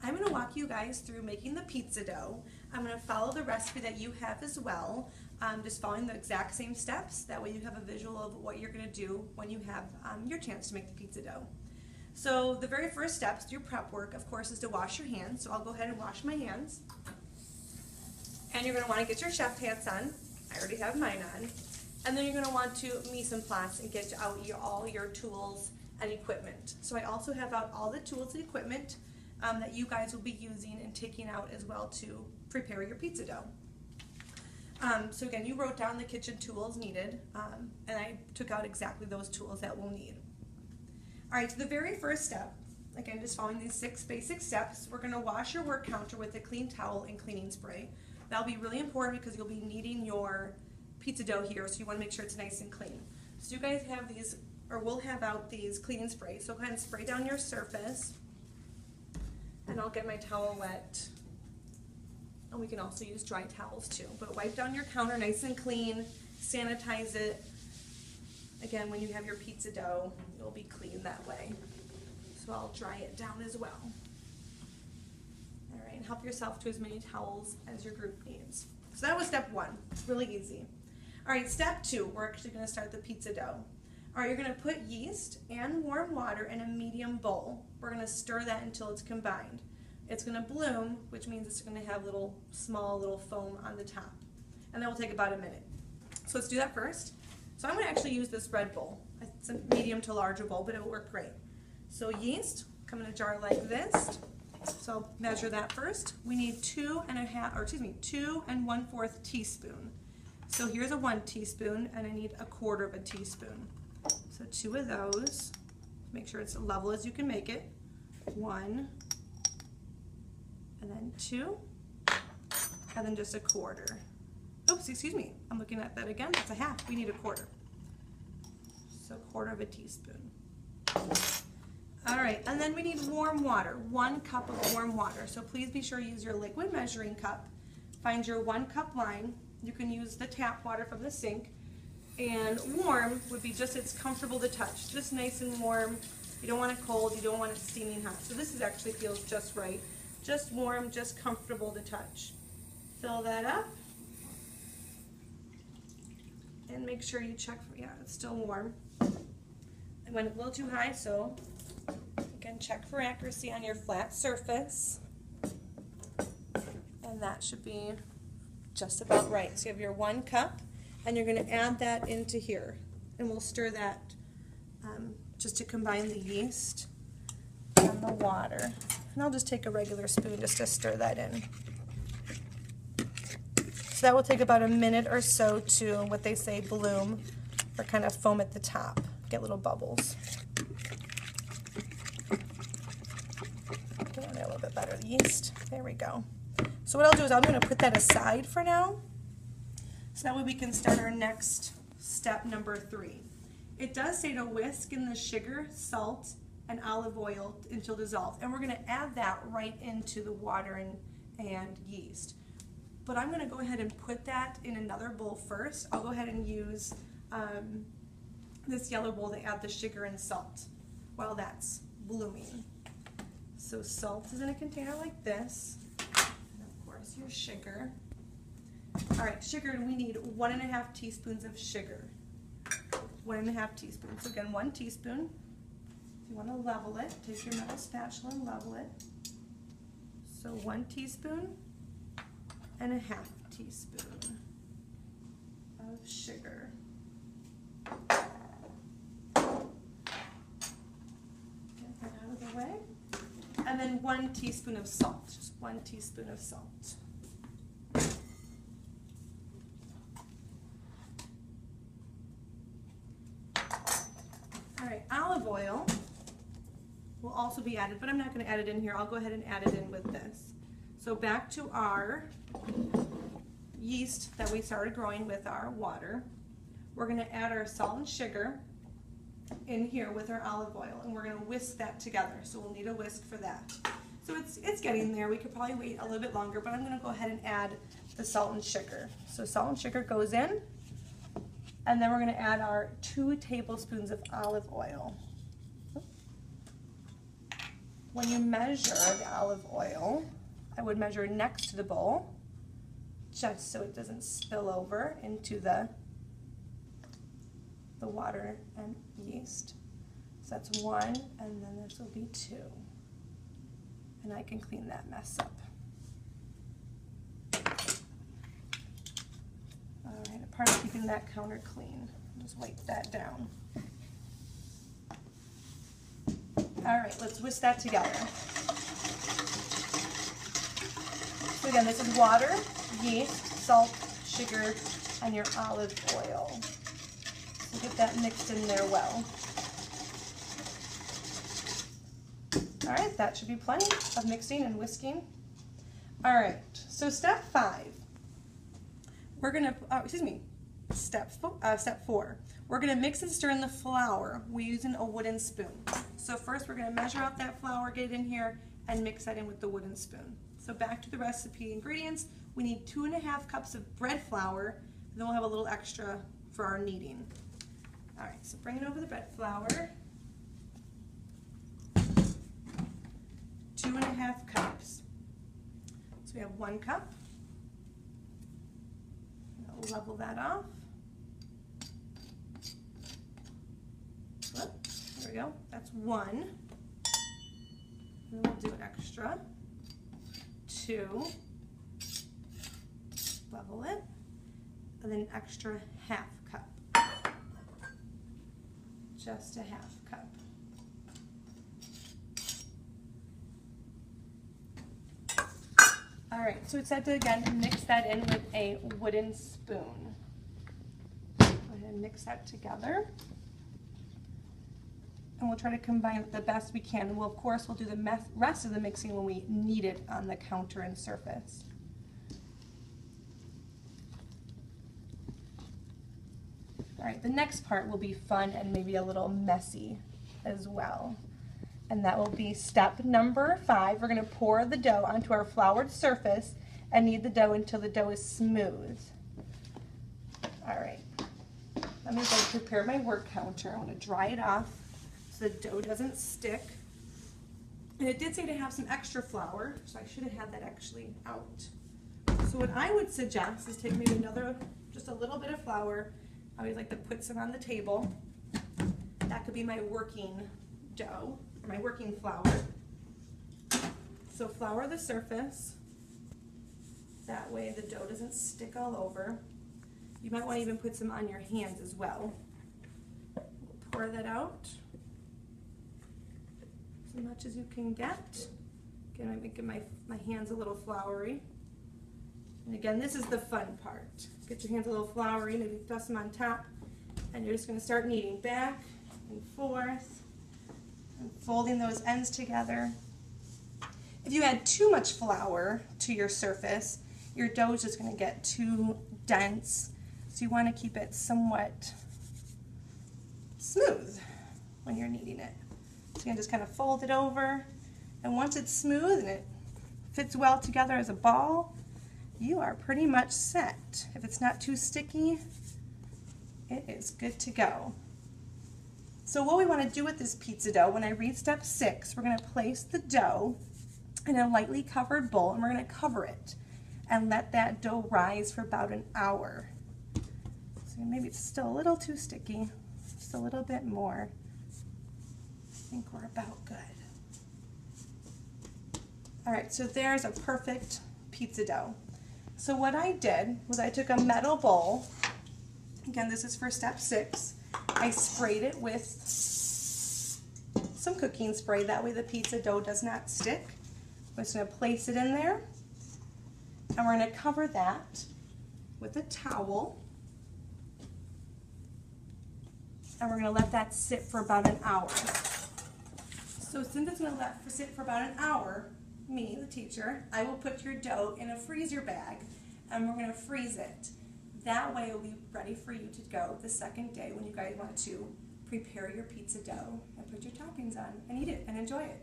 I'm going to walk you guys through making the pizza dough. I'm going to follow the recipe that you have as well, just following the exact same steps. That way you have a visual of what you're going to do when you have your chance to make the pizza dough. So the very first steps through prep work, of course, is to wash your hands. So I'll go ahead and wash my hands. And you're going to want to get your chef pants on. I already have mine on. And then you're going to want to mise en place and get out all your tools and equipment. So I also have out all the tools and equipment that you guys will be using and taking out as well to prepare your pizza dough. So again, you wrote down the kitchen tools needed, and I took out exactly those tools that we'll need. All right, so the very first step, again, just following these 6 basic steps, we're going to wash your work counter with a clean towel and cleaning spray. That'll be really important because you'll be kneading your pizza dough here, so you want to make sure it's nice and clean. So you guys have these, or we'll have out these cleaning sprays. So go ahead and spray down your surface, and I'll get my towel wet. And we can also use dry towels too. But wipe down your counter nice and clean, sanitize it. Again, when you have your pizza dough, it'll be clean that way. So I'll dry it down as well. All right, and help yourself to as many towels as your group needs. So that was step 1, it's really easy. All right, step 2, we're actually gonna start the pizza dough. All right, you're gonna put yeast and warm water in a medium bowl. We're gonna stir that until it's combined. It's gonna bloom, which means it's gonna have small little foam on the top. And that will take about a minute. So let's do that first. So I'm gonna actually use this red bowl. It's a medium to larger bowl, but it will work great. So yeast, come in a jar like this. So I'll measure that first. We need 2 1/4 teaspoon. So here's a 1 teaspoon, and I need 1/4 of a teaspoon. So 2 of those. Make sure it's as level as you can make it. 1, and then 2, and then just 1/4. Oops, excuse me. I'm looking at that again. That's a half. We need 1/4. So 1/4 of a teaspoon. All right, and then we need warm water. 1 cup of warm water. So please be sure to use your liquid measuring cup. Find your 1 cup line. You can use the tap water from the sink. And warm would be just it's comfortable to touch. Just nice and warm. You don't want it cold. You don't want it steaming hot. So this actually feels just right. Just warm, just comfortable to touch. Fill that up. And make sure you check for, yeah, it's still warm. I went a little too high, so again, check for accuracy on your flat surface. And that should be just about right. So you have your 1 cup, and you're going to add that into here. And we'll stir that just to combine the yeast and the water. And I'll just take a regular spoon just to stir that in. So that will take about a minute or so to, what they say, bloom, or kind of foam at the top, get little bubbles. Get on there a little bit better, the yeast. There we go. So what I'll do is I'm going to put that aside for now, so that way we can start our next step, number 3. It does say to whisk in the sugar, salt, and olive oil until dissolved, and we're going to add that right into the water and yeast. But I'm going to go ahead and put that in another bowl first. I'll go ahead and use this yellow bowl to add the sugar and salt while that's blooming. So salt is in a container like this, and of course your sugar. All right, sugar, we need 1½ teaspoons of sugar. 1½ teaspoons. So again, 1 teaspoon. You want to level it. Take your metal spatula and level it. So 1 teaspoon and a ½ teaspoon of sugar. Get that out of the way. And then 1 teaspoon of salt, just 1 teaspoon of salt. All right, olive oil will also be added, but I'm not going to add it in here. I'll go ahead and add it in with this. So back to our yeast that we started growing with our water. We're going to add our salt and sugar in here with our olive oil, and we're going to whisk that together. So we'll need a whisk for that. So it's getting there. We could probably wait a little bit longer, but I'm going to go ahead and add the salt and sugar. So salt and sugar goes in, and then we're going to add our 2 tablespoons of olive oil. when you measure the olive oil, I would measure next to the bowl, just so it doesn't spill over into the water and yeast. So that's 1, and then this will be 2. And I can clean that mess up. All right, a part of keeping that counter clean. Just wipe that down. All right, let's whisk that together. So again, this is water, yeast, salt, sugar, and your olive oil. So get that mixed in there well. All right, that should be plenty of mixing and whisking. All right, so step 5. We're gonna, step 4. We're gonna mix and stir in the flour. We're using a wooden spoon. So first we're gonna measure out that flour, get it in here, and mix that in with the wooden spoon. So back to the recipe ingredients, we need 2½ cups of bread flour, and then we'll have a little extra for our kneading. All right, so bring it over the bread flour. 2½ cups. So we have 1 cup. I'll level that off. Whoop, there we go. That's 1. And then we'll do an extra. 2. Level it. And then an extra ½ cup. Just a ½ cup. All right, so it said to, again, mix that in with a wooden spoon. Go ahead and mix that together. And we'll try to combine it the best we can. We'll, of course, we'll do the rest of the mixing when we knead it on the counter and surface. All right, the next part will be fun and maybe a little messy as well. And that will be step number 5. We're going to pour the dough onto our floured surface and knead the dough until the dough is smooth. All right, let me go prepare my work counter. I want to dry it off so the dough doesn't stick. And it did say to have some extra flour, so I should have had that actually out. So what I would suggest is take maybe just a little bit of flour. I always like to put some on the table. That could be my working dough. My working flour. So flour the surface. That way the dough doesn't stick all over. You might want to even put some on your hands as well. We'll pour that out as much as you can get. Again, I'm making my hands a little floury. And again, this is the fun part. Get your hands a little floury, maybe dust them on top, and you're just going to start kneading back and forth. And folding those ends together. If you add too much flour to your surface, your dough is just going to get too dense. So you want to keep it somewhat smooth when you're kneading it. So you can just kind of fold it over, and once it's smooth and it fits well together as a ball, you are pretty much set. If it's not too sticky, it is good to go. So what we want to do with this pizza dough, when I read step 6, we're going to place the dough in a lightly covered bowl, and we're going to cover it and let that dough rise for about an hour. So maybe it's still a little too sticky, just a little bit more. I think we're about good. All right, so there's a perfect pizza dough. So what I did was I took a metal bowl. Again, this is for step 6. I sprayed it with some cooking spray. That way the pizza dough does not stick. I'm just going to place it in there. And we're going to cover that with a towel. And we're going to let that sit for about an hour. So since it's going to sit for about an hour, me, the teacher, I will put your dough in a freezer bag, and we're going to freeze it. That way it will be ready for you to go the second day when you guys want to prepare your pizza dough and put your toppings on and eat it and enjoy it.